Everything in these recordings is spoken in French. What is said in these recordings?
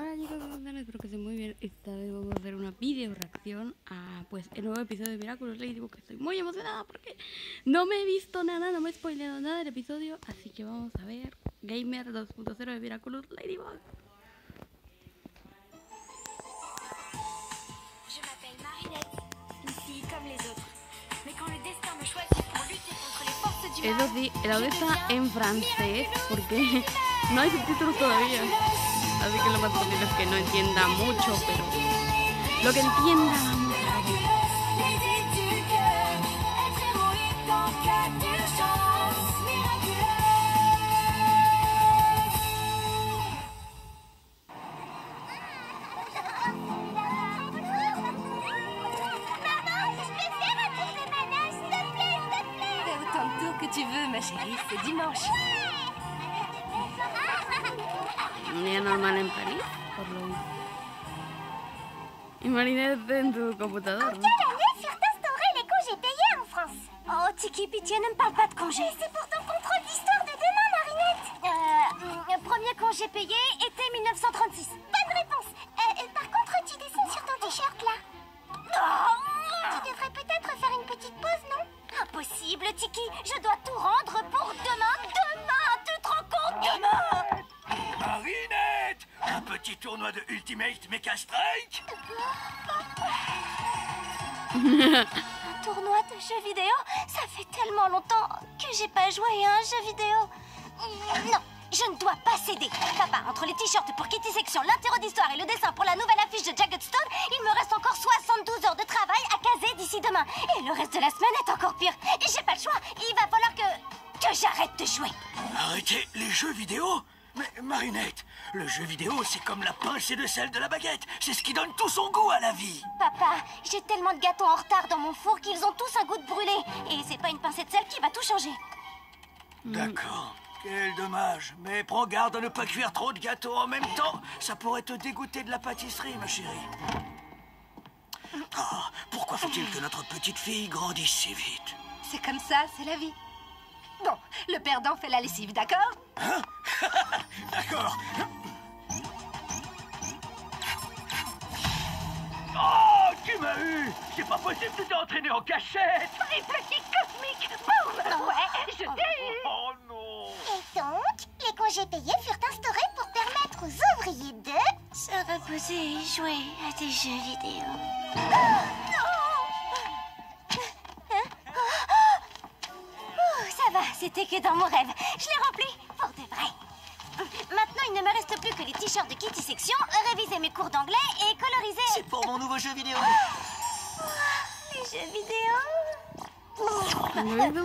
Hola chicos, ¿cómo están? Espero que estén muy bien. Esta vez vamos a hacer una video reacción a pues el nuevo episodio de Miraculous Ladybug, que estoy muy emocionada porque no me he visto nada, no me he spoileado nada del episodio, así que vamos a ver Gamer 2.0 de Miraculous Ladybug. Je m'appelle Marinette, une fille comme les autres. Mais quand le destin me choisit pour lutter contre les forces du mal, Eso sí, el audio está en francés porque no hay subtítulos todavía. Así que lo más posible es que no entienda mucho, pero lo que entienda vamos a ver. Fais autant de tours que tu veux, ma chérie, c'est dimanche. Un día normal en París, por lo visto. Imagínate en tu computador, ¿no? Quelle année furent instaurés les congés payés en France? Oh, Tiki, pitié, ne me parle pas de congé. Mais c'est pour ton contrôle d'histoire de demain, Marinette. Premier congé payé, été 1936. Bonne réponse. Par contre, tu dessines sur ton t-shirt là. Tu devrais peut-être faire une petite pause, non? Impossible, Tiki, je dois tout rendre pour demain. Demain, tu te rends compte? Demain! Marinette! Un petit tournoi de Ultimate Mecha Strike? Un tournoi de jeux vidéo? Ça fait tellement longtemps que j'ai pas joué à un jeu vidéo. Non, je ne dois pas céder. Papa, entre les t-shirts pour Kitty Section, l'interro d'histoire et le dessin pour la nouvelle affiche de Jagged Stone, il me reste encore 72 heures de travail à caser d'ici demain. Et le reste de la semaine est encore pire. Et j'ai pas le choix. Il va falloir que j'arrête de jouer. Arrêtez les jeux vidéo? Mais Marinette, le jeu vidéo c'est comme la pincée de sel de la baguette. C'est ce qui donne tout son goût à la vie. Papa, j'ai tellement de gâteaux en retard dans mon four qu'ils ont tous un goût de brûlé. Et c'est pas une pincée de sel qui va tout changer. D'accord. Quel dommage. Mais prends garde à ne pas cuire trop de gâteaux en même temps. Ça pourrait te dégoûter de la pâtisserie, ma chérie. Ah, pourquoi faut-il que notre petite fille grandisse si vite? C'est comme ça, c'est la vie. Bon, le perdant fait la lessive, d'accord? Hein? D'accord. Oh, tu m'as eu! C'est pas possible, tu t'es entraîné en cachette! Triple kick cosmique! Boum! Ouais, je t'ai eu! Oh non! Et donc, les congés payés furent instaurés pour permettre aux ouvriers de... Se reposer et jouer à des jeux vidéo. Ça va, c'était que dans mon rêve. Je l'ai rempli pour de vrai. Maintenant, il ne me reste plus que les t-shirts de Kitty Section, réviser mes cours d'anglais et coloriser... C'est pour mon nouveau jeu vidéo! Les jeux vidéo.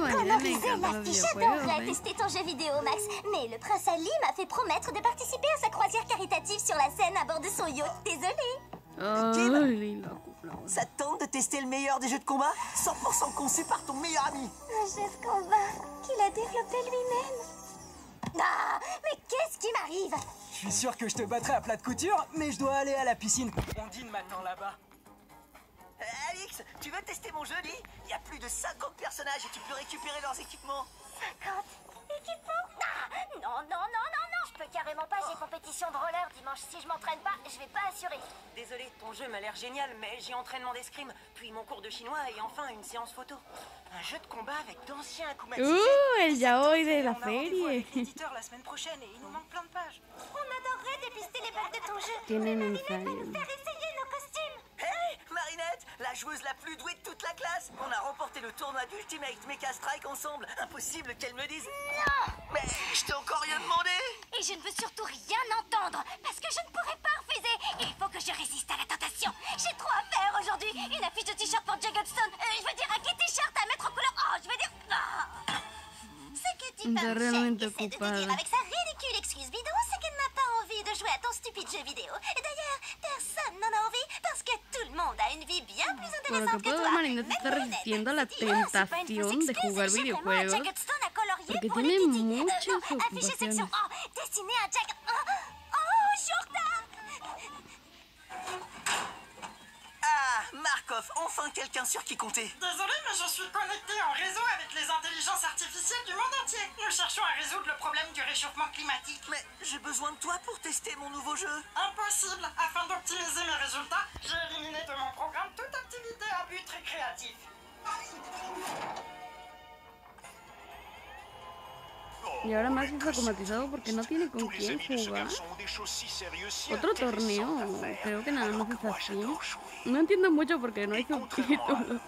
Coloriser la fiche, j'adorerais ¿eh? tester ton jeu vidéo, Max. Mais le prince Ali m'a fait promettre de participer à sa croisière caritative sur la Seine à bord de son yacht. Désolée. Ça te tente de tester le meilleur des jeux de combat? 100% conçu par ton meilleur ami. Un jeu de combat qu'il a développé lui-même. Ah, mais qu'est-ce qui m'arrive? Je suis sûr que je te battrai à plat de couture, mais je dois aller à la piscine. On dîne maintenant là-bas. Alix, tu veux tester mon jeu, Lee? Il y a plus de 50 personnages et tu peux récupérer leurs équipements. 50 équipements? Ah, non, non, non, non, non. Je peux carrément pas, j'ai compétition de roller dimanche. Si je m'entraîne pas, je vais pas assurer. Désolé, ton jeu m'a l'air génial, mais j'ai entraînement d'escrime, puis mon cours de chinois et enfin une séance photo. Un jeu de combat avec d'anciens akumatisés. El yaoi de la On a rendez-vous serie. avec l'éditeur la semaine prochaine et il nous manque plein de pages. On adorerait dépister les bugs de ton jeu. Tienen un Marinette va ensayo. nous faire essayer nos costumes. Hey, Marinette, la joueuse la plus douée de toute la classe. On a remporté le tournoi d'Ultimate Mecha Strike ensemble. Impossible qu'elle me dise non. Mais je t'ai encore rien demandé. Et je ne veux surtout rien entendre, parce que je ne pourrai pas refuser. Il faut que je résiste à la tentation. J'ai trop à faire aujourd'hui. Une affiche de t-shirt pour Jagged Stone. Je veux dire un kit t-shirt à mettre en couleur. Oh, je veux dire... Ce que tu Está peux realmente essaie de te dire ocupada. avec sa ridicule excuse bidon, c'est qu'elle n'a pas envie de jouer à ton stupide jeu vidéo. Et d'ailleurs, personne n'en a envie parce que tout le monde a une vie bien plus Por lo intéressante que que puedo toi. ver, Marinette se está Même resistiendo a la Marinette, c'est pas une fausse tentación de excuse, jugar j'ai vraiment un videojuegos. Jagged Stone à colorier Porque pour tiene les Kitty. muchas Non, affiche section. ocupaciones. Oh, dessiner un Jagged... Oh, je suis en retard. Ah, Marco, catastrophe. Enfin quelqu'un sur qui compter. Désolé, mais je suis connecté en réseau avec les intelligences artificielles du monde entier. Nous cherchons à résoudre le problème du réchauffement climatique. Mais j'ai besoin de toi pour tester mon nouveau jeu. Impossible. Afin d'optimiser mes résultats, j'ai éliminé de mon programme toute activité à but récréatif. Y ahora Max es automatizado porque no tiene con quién jugar. Otro torneo, creo que nada más es así. No entiendo mucho porque no hay subtítulos.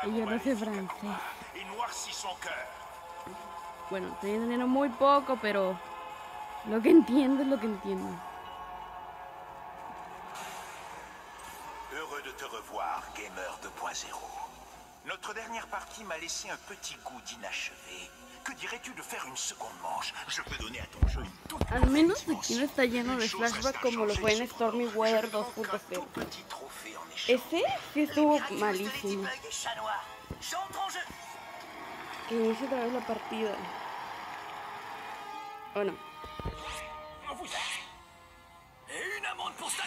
Y yo no sé francés. Bueno, estoy entendiendo muy poco, pero lo que entiendo es lo que entiendo. Heureux de te revoir, Gamer 2.0. Notre dernière partie m'a laissé un petit goût d'inachevé. Que dirais-tu de faire une seconde manche? Je peux donner à ton jeu une toute... Al menos aquí no está lleno de flashback como lo fue en Stormy Weather 2.0. Ese sí estuvo malísimo. Que inicie otra vez la partida. ¿O no? Et une amende pour ça.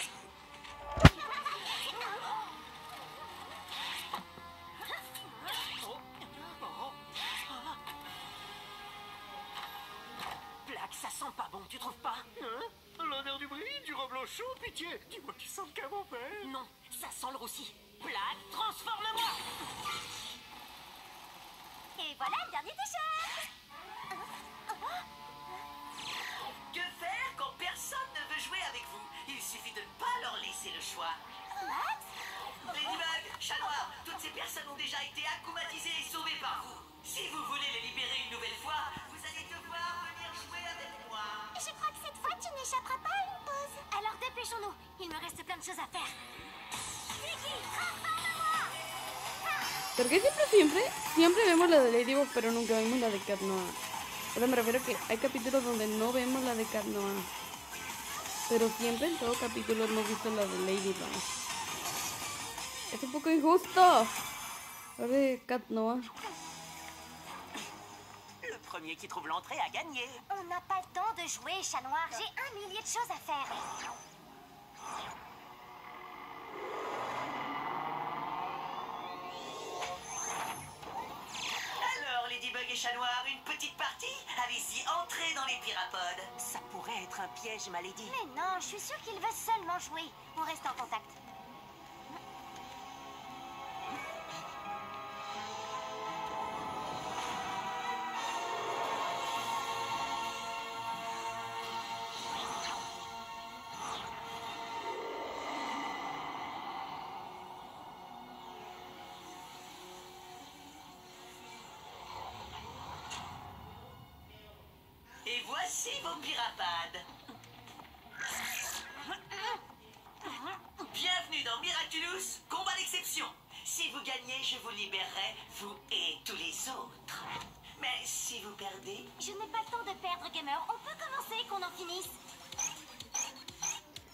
Ça sent pas bon, tu trouves pas? Hein? L'odeur du bris, du reblochon, chaud, pitié. Dis-moi qu'il sent le camembert. Non, ça sent le roussi. Plaque, transforme-moi! Et voilà le dernier t-shirt. Que faire quand personne ne veut jouer avec vous? Il suffit de ne pas leur laisser le choix. Ladybug, Chat Noir, toutes ces personnes ont déjà été acclimatisées et sauvées par vous. Si vous voulez les libérer une nouvelle fois, vous allez devoir venir jouer avec moi. Je crois que cette fois, tu n'échapperas pas à une pause. Alors dépêchons-nous. Il me reste plein de choses à faire. Vicky, transforme-moi. ¿Por qué siempre vemos la de Ladybug, pero nunca vemos la de Cat Noir? O sea, me refiero a que hay capítulos donde no vemos la de Cat Noir, pero siempre en todo capítulo hemos visto la de Ladybug. Es un poco injusto. La de Cat Noir. Le premier qui trouve l'entrée a gagné. On n'a pas le temps de jouer, Chat Noir. J'ai 1 millier de choses à faire. Alors, Ladybug et Chat Noir, une petite partie? Allez-y, entrez dans les pirapodes. Ça pourrait être un piège, ma Lady. Mais non, je suis sûre qu'il veut seulement jouer. On reste en contact. Et voici vos pirapades. Bienvenue dans Miraculous, combat d'exception. Si vous gagnez, je vous libérerai, vous et tous les autres. Mais si vous perdez... Je n'ai pas le temps de perdre, Gamer. On peut commencer, qu'on en finisse.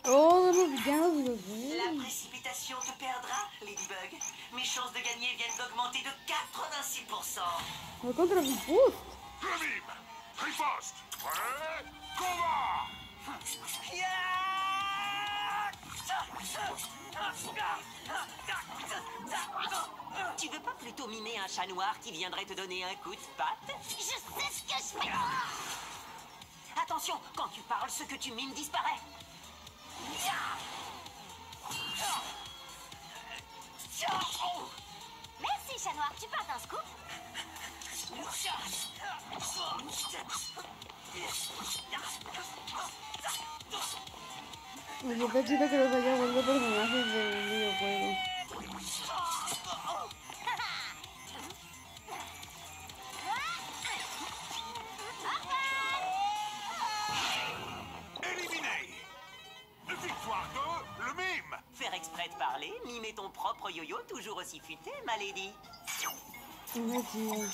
Oh, no villanos de los La précipitation te perdra, Ladybug. Mes chances de gagner viennent d'augmenter de 86%. No contra su boost. Riposte! Prêt? Combat! Tu veux pas plutôt mimer un chat noir qui viendrait te donner un coup de patte? Je sais ce que je fais. Attention, quand tu parles, ce que tu mimes disparaît. Merci, Chat Noir. Tu parles d'un scoop? Oye, está chido que los haya vuelto personajes de videojuego. Éliminé! Victoire de le mime! Faire exprès de parler, mimer ton propre yo-yo toujours aussi futé, ma Lady. Una chida.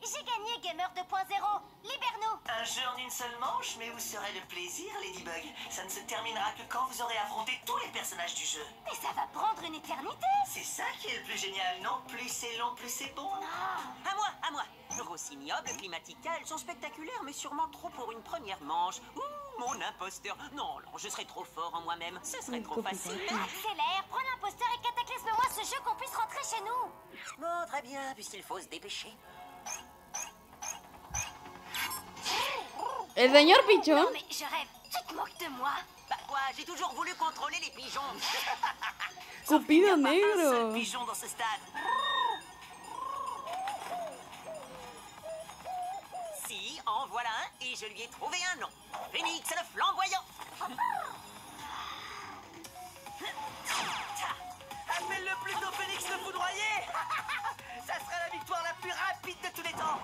J'ai gagné, Gamer 2.0. Libère-nous. Un jeu en une seule manche, mais où serait le plaisir, Ladybug? Ça ne se terminera que quand vous aurez affronté tous les personnages du jeu. Mais ça va prendre une éternité. C'est ça qui est le plus génial, non? Plus c'est long, plus c'est bon. À moi, à moi. Rossignol, Climatical sont spectaculaires, mais sûrement trop pour une première manche. Ouh, Mon imposteur. Non, non, je serais trop fort en moi-même. Ce serait trop facile. Accélère, prends l'imposteur et cataclysme-moi ce jeu qu'on puisse rentrer chez nous. Bon, très bien, puisqu'il faut se dépêcher. El señor Pichón. Non mais je rêve, tu te moques de moi. Bah quoi, j'ai toujours voulu contrôler les pigeons. Cupido Un seul negro. pigeon dans ce stade. Si, en voilà un, et je lui ai trouvé un nom. Phoenix le flamboyant. Appelle-le plutôt Phoenix le foudroyé. Ça sera la victoire la plus rapide de tous les temps.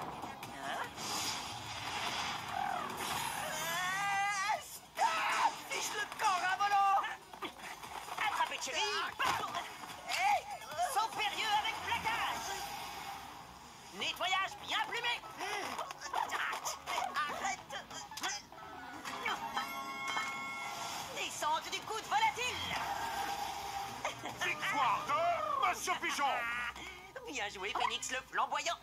Stop! Fiche le corps à volant. Attrapé de cheville. Saut périlleux avec plaquage. Nettoyage bien plumé. Arrête. Descente du coude volatile. Victoire de Monsieur Pigeon. Bien joué, Phoenix le flamboyant.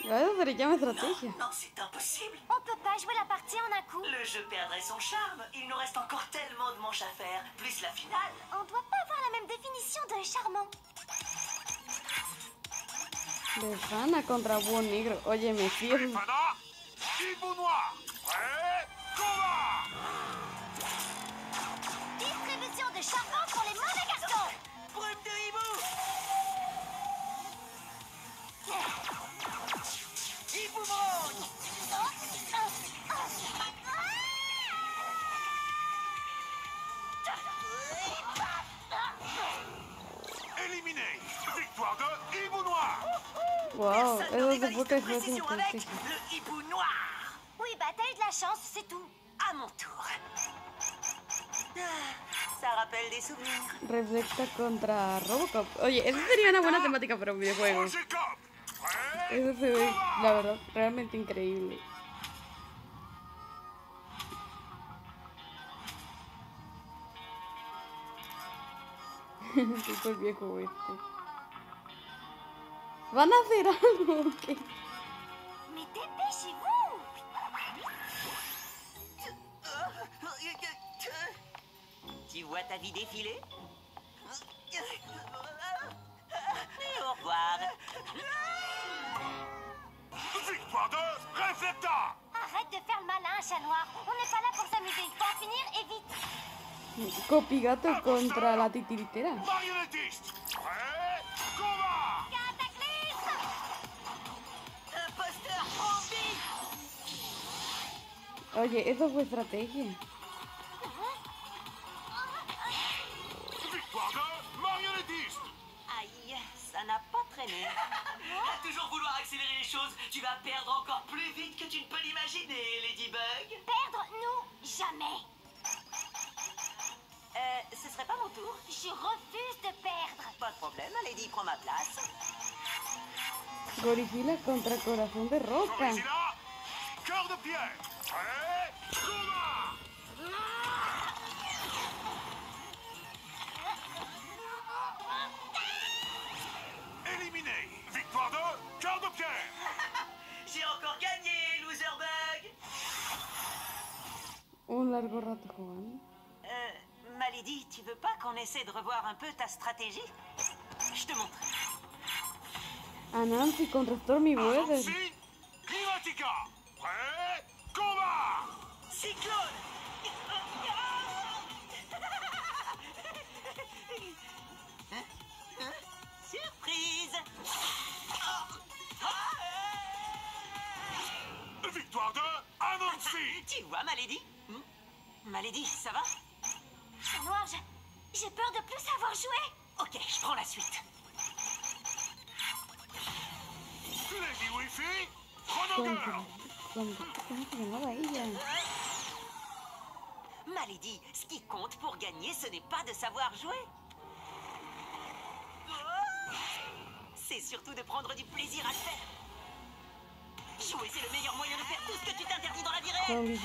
Eso se le llama estrategia. Non, c'est impossible. On peut pas jouer la partie en un coup. Le jeu perdrait son charme. Il nous reste encore tellement de manches à faire, plus la finale. On doit pas avoir la même définition de charmant. Befana contra Búho Negro. Oye, me fierro. Befana, Hibou Noir. Prêt, combat. Distribution de charmant pour les mauvais garçons. Brume de hibou. Hibou-bouron. Éliminé. Victoire de Hibou Noir. Wow, Personne eso ne se rivalise fue de que fue sin précision avec estrategia. le hibou noir. Oui, bah t'as eu de la chance, c'est tout. À mon tour. Ça rappelle des souvenirs. Reflecta contra Robocop. Oye, eso sería una buena temática para un videojuego. Roger Cop. Prêt, Eso se ve, la verdad, realmente increíble. Tipo el viejo este. ¿Van a hacer algo o qué? Mais dépêchez-vous. Tu vois ta vie défiler? Et au revoir. victoire de Reflecta. Arrête de faire le malin, chat noir. On n'est pas là pour s'amuser. Faut en finir et vite. Copigato contra la titiritera. Marionnettiste. Prêt, combat. Cataclysme. Imposteur zombie. Oye, eso fue estrategia. Victoire de Marionnettiste. Aïe, ça n'a pas traîné. À toujours vouloir accélérer les choses, tu vas perdre encore plus vite que tu ne peux l'imaginer, Ladybug. Perdre, nous, jamais. Ce serait pas mon tour? Je refuse de perdre. Pas de problème, Lady, prends ma place. Godzilla contra Corazón de Roca. Godzilla, cœur de pierre. Prêt, combat. Éliminé. Victoire de cœur de pierre. J'ai encore gagné, Loserbug. Un largo rato jugando. Malady, tu veux pas qu'on essaie de revoir un peu ta stratégie? Je te montre. Anansi contra Stormy Weather. Anansi, Climatica. Prêt, combat. Cyclone. Surprise! Victoire de Anansi. Tu vois, Malady? Malady, ça va? Chat noir, j'ai peur de plus savoir jouer. Ok, je prends la suite. Lady Wi-Fi, Chrono Girl. ¿Cómo se llamaba ella? Malady, ce qui compte pour gagner, ce n'est pas de savoir jouer. C'est surtout de prendre du plaisir à le faire. Jouer, c'est le meilleur moyen de faire tout ce que tu t'interdis dans la vie réelle.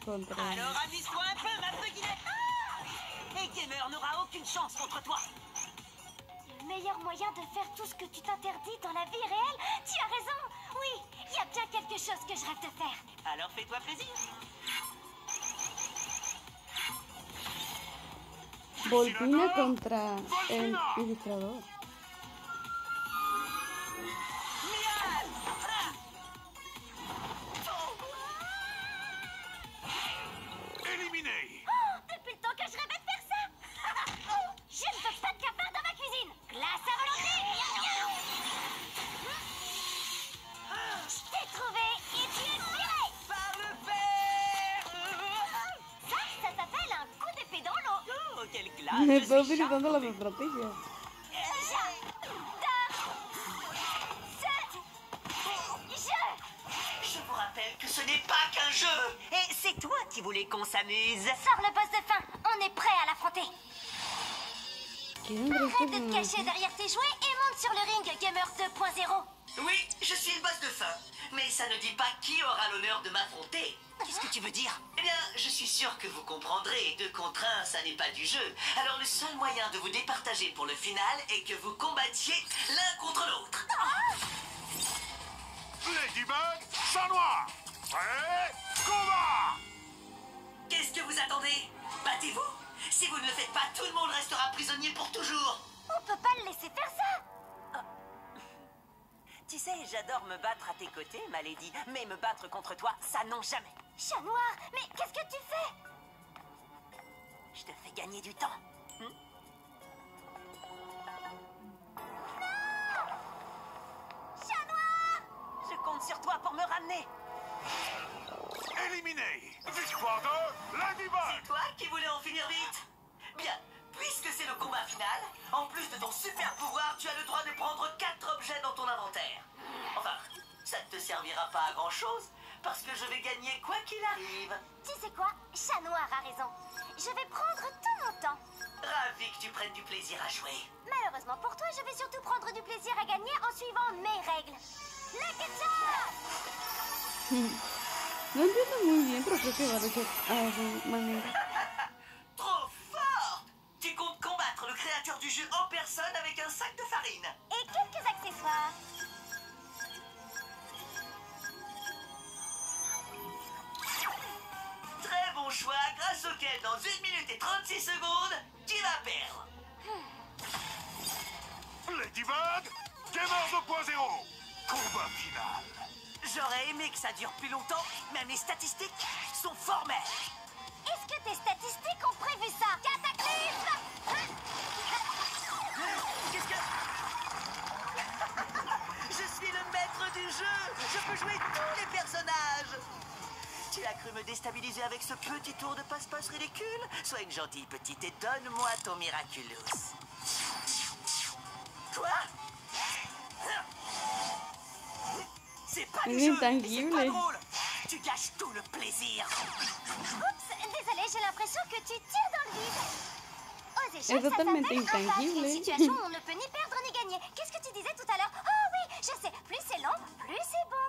Alors amuse-toi un peu, ma beguinette. Et Gamer n'aura aucune chance contre toi. Le meilleur moyen de faire tout ce que tu t'interdis dans la vie réelle. Tu as raison. Oui, il y a bien quelque chose que je rêve de faire. Alors fais-toi plaisir. Volpina contra el ilustrador. Éliminé. Oh, depuis le temps que je rêvais de faire ça. Je ne veux pas de cafard dans ma cuisine. Glace à volonté. Je t'ai trouvé et tu es viré. Par le fer. Ça s'appelle un coup d'épée dans l'eau. Oh, quelle Me classe. estoy utilizando las estrategias. Je vous rappelle que ce n'est pas qu'un jeu. Et c'est toi qui voulais qu'on s'amuse. Sors le boss de fin. On est prêt à l'affronter. Arrête de te cacher derrière tes jouets et monte sur le ring, Gamer 2.0. Oui, je suis le boss de fin. Mais ça ne dit pas qui aura l'honneur de m'affronter. Qu'est-ce que tu veux dire? Eh bien, je suis sûr que vous comprendrez. 2 contre 1, ça n'est pas du jeu. Alors le seul moyen de vous départager pour le final est que vous combattiez l'un contre l'autre. Ladybug, Chat Noir. Prêt? Combat. Qu'est-ce que vous attendez? Battez-vous. Si vous ne le faites pas, tout le monde restera prisonnier pour toujours. On peut pas le laisser faire ça. Tu sais, j'adore me battre à tes côtés, ma lady. Mais me battre contre toi, ça non jamais. Chat Noir, mais qu'est-ce que tu fais? Je te fais gagner du temps. Chat Noir! Je compte sur toi pour me ramener. Éliminé. Victoire de Ladybug. C'est toi qui voulais en finir vite? Bien, puisque c'est le combat final, en plus de ton super pouvoir, tu as le droit de prendre 4 objets dans ton inventaire. Enfin, ça ne te servira pas à grand chose, parce que je vais gagner quoi qu'il arrive. Tu sais quoi? Chat Noir a raison. Je vais prendre tout mon temps. Ravi que tu prennes du plaisir à jouer. Malheureusement pour toi, je vais surtout prendre du plaisir à gagner en suivant mes règles. Lucky Charm! No entiendo muy bien, pero creo que va a ser a su manera. Trop fort! Tu comptes combattre le créateur du jeu en personne avec un sac de farine. Et quelques accessoires. Très bon choix, grâce auquel dans 1 minute et 36 secondes, tu vas perdre. Ladybug, Gamer 2.0. Combat final. J'aurais aimé que ça dure plus longtemps, mais mes statistiques sont formelles. Est-ce que tes statistiques ont prévu ça? Cataclysme! Qu'est-ce que... Je suis le maître du jeu. Je peux jouer tous les personnages. Tu as cru me déstabiliser avec ce petit tour de passe-passe ridicule? Sois une gentille petite et donne-moi ton Miraculous. Quoi? C'est pas du jeu, et c'est pas drôle. Tu gâches tout le plaisir. Oups, désolée, j'ai l'impression que tu tires dans le vide. Aux échecs, Es ça totalmente s'appelle un pass. intangible. Une situation où on ne peut ni perdre ni gagner. Qu'est-ce que tu disais tout à l'heure? Oh oui, je sais, plus c'est long, plus c'est bon.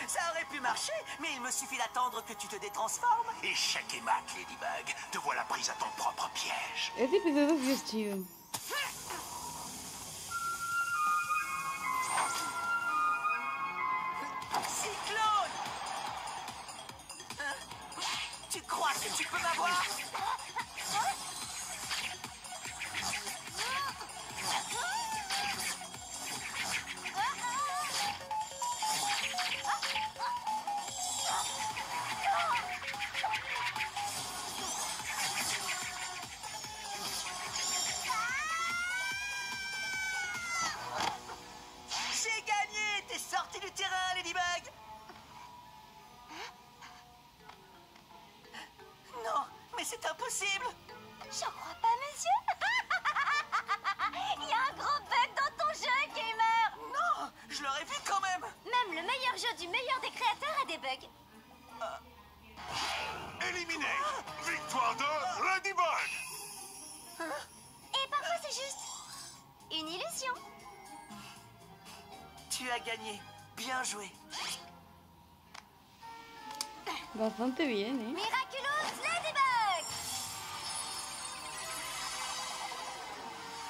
Ça aurait pu marcher, mais il me suffit d'attendre que tu te détransformes. Échec et mat, Ladybug. Te voilà prise à ton propre piège. Este episodio sí es chido. Cyclone! Tu crois que tu peux m'avoir? J'ai gagné! T'es sorti du terrain, Ladybug! Non, mais c'est impossible! J'en crois pas, monsieur. Il y a un gros bug dans ton jeu, gamer. Non, je l'aurais vu quand même! Même le meilleur jeu du meilleur des créateurs a des bugs. Éliminé. Victoire de Ladybug. Et parfois, c'est juste une illusion. Tu as gagné. Bien joué. Bastante bien, ¿eh? Miraculous Ladybug!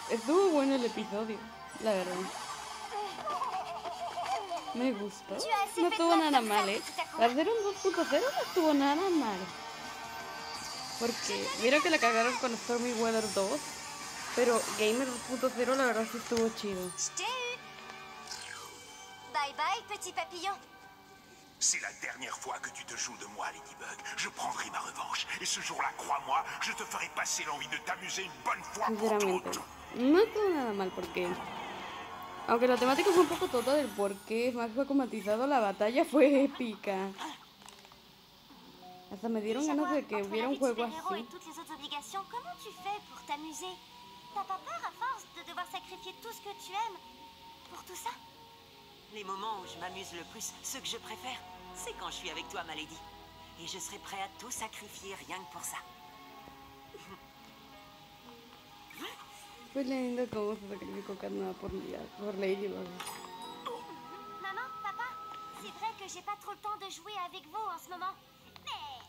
estuvo bueno el episodio, la verdad. Me gustó. No estuvo nada mal, ¿eh? Para hacer un 2.0 no estuvo nada mal. Porque vieron que la cagaron con Stormy Weather 2. Pero Gamer 2.0 la verdad sí estuvo chido. Bye bye, petit papillon. C'est la dernière fois que tu te joues de moi, Ladybug. Je prendrai ma revanche. Et ce jour-là, crois-moi, je te ferai passer l'envie de t'amuser une bonne fois pour toutes. No estuvo nada mal porque... Aunque la temática fue un poco tonta del por qué Max fue comatizado, la batalla fue épica. Hasta me dieron ganas de que hubiera un juego así. Comment tu fais pour t'amuser? T'as pas peur à force de devoir sacrifier tout ce que tu aimes pour tout ça? Les moments où je m'amuse le plus, ceux que je préfère, c'est quand je suis avec toi, ma lady. Et je serai prêt à tout sacrifier rien que pour ça. Fue lindo cómo se sacrificó Carnada por Ladybug. Maman, papa, c'est vrai que j'ai pas trop le temps de jouer avec vous en ce moment. Mais...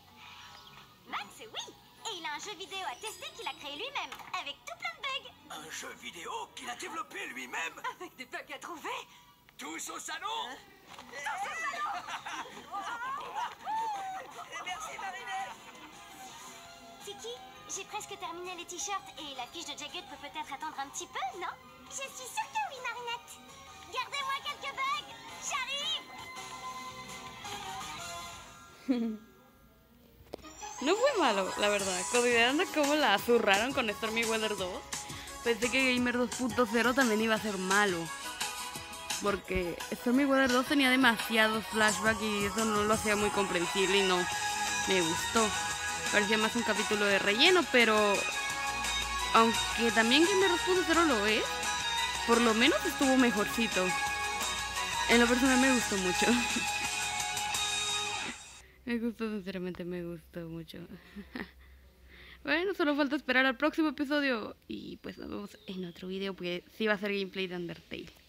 Max, oui. Et il a un jeu vidéo à tester qu'il a créé lui-même, avec tout plein de bugs. Un jeu vidéo qu'il a développé lui-même? Avec des bugs à trouver? Tous au salon? Merci, Marinette. Tiki, j'ai presque terminé les t-shirts et la fiche de Jagged peut peut-être attendre un petit peu, non? Je suis sûre que oui, Marinette. Gardez-moi quelques bugs. J'arrive. No fue malo, la verdad. Considerando cómo la zurraron con Stormy Weather 2, pensé que Gamer 2.0 también iba a ser malo. Porque Stormy Weather 2 tenía demasiados flashbacks y eso no lo hacía muy comprensible y no me gustó. Parecía más un capítulo de relleno, pero aunque también Gamer 2.0 lo es, por lo menos estuvo mejorcito. En lo personal me gustó mucho. Me gustó, sinceramente me gustó mucho. Bueno, solo falta esperar al próximo episodio y pues nos vemos en otro video porque sí va a ser gameplay de Undertale.